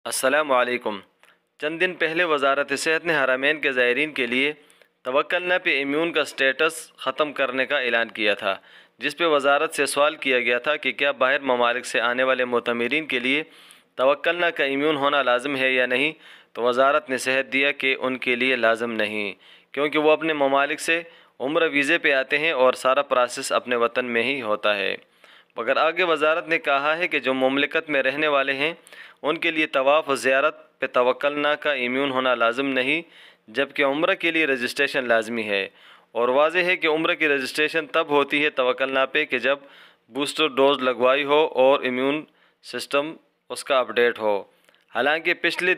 السلام علیکم۔ چند دن پہلے وزارت صحت نے حرمین کے زائرین کے لیے توکلنا پہ امیون کا سٹیٹس ختم کرنے کا اعلان کیا تھا، جس پہ وزارت سے سوال کیا گیا تھا کہ کیا باہر ممالک سے آنے والے معتمرین کے لیے توکلنا کا امیون ہونا لازم ہے یا نہیں، تو وزارت نے صحت دیا کہ ان کے لیے لازم نہیں، کیونکہ وہ اپنے ممالک سے عمرہ ویزے پہ آتے ہیں اور سارا پروسیس اپنے وطن میں ہی ہوتا ہے۔ مگر آگے وزارت نے کہا ہے کہ جو مملکت میں رہنے والے ہیں ان کے لیے طواف و زیارت پہ توکلنا کا امیون ہونا لازم نہیں، جبکہ عمرہ کے لیے رجسٹریشن لازمی ہے، اور واضح ہے کہ عمرہ کی رجسٹریشن تب ہوتی ہے توکلنا پہ کہ جب بوسٹر ڈوز لگوائی ہو اور امیون سسٹم اس کا اپڈیٹ ہو۔ حالانکہ پچھلے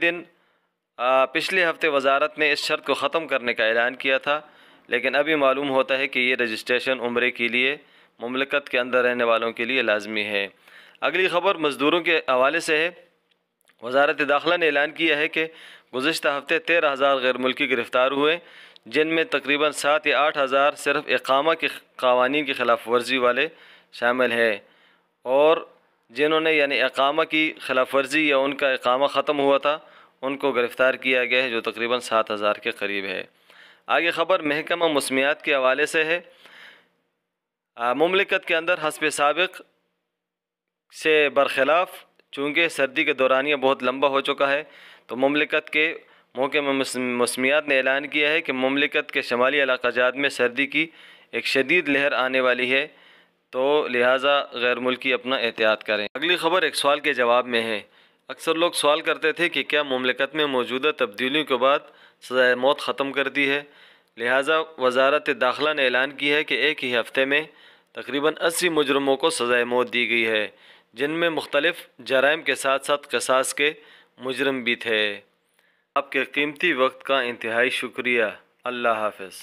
ہفتے وزارت نے اس شرط کو ختم کرنے کا اعلان کیا تھا، لیکن ابھی معلوم ہوتا ہے کہ یہ رجسٹریشن عمرے کے لیے مملکت کے اندر رہنے والوں کے لیے لازمی ہے۔ اگلی خبر مزدوروں کے حوالے سے ہے۔ وزارت داخلہ نے اعلان کیا ہے کہ گزشتہ ہفتے 13,000 غیر ملکی گرفتار ہوئے، جن میں تقریباً 7 یا 8,000 صرف اقامہ کے قوانین کی خلاف ورزی والے شامل ہیں، اور جنہوں نے اقامہ کی خلاف ورزی یا ان کا اقامہ ختم ہوا تھا ان کو گرفتار کیا گیا ہے، جو تقریباً 7,000 کے قریب ہے۔ آگے خبر محکمہ موسمیات کے حوالے سے ہے۔ مملکت کے اندر حسب سابق سے برخلاف چونکہ سردی کے دورانیہ بہت لمبا ہو چکا ہے، تو مملکت کے محکمہ موسمیات نے اعلان کیا ہے کہ مملکت کے شمالی علاقہ جات میں سردی کی ایک شدید لہر آنے والی ہے، تو لہٰذا غیر ملکی اپنا احتیاط کریں۔ اگلی خبر ایک سوال کے جواب میں ہے۔ اکثر لوگ سوال کرتے تھے کہ کیا مملکت میں موجودہ تبدیلیوں کے بعد سزائے موت ختم کر دی ہے؟ لہٰذا وزارت داخلہ نے اعلان کیا ہے کہ ایک ہی ہفتے میں تقریباً 80 مجرموں کو سزائے موت دی گئی ہے، جن میں مختلف جرائم کے ساتھ ساتھ قصاص کے مجرم بھی تھے۔ آپ کے قیمتی وقت کا انتہائی شکریہ۔ اللہ حافظ۔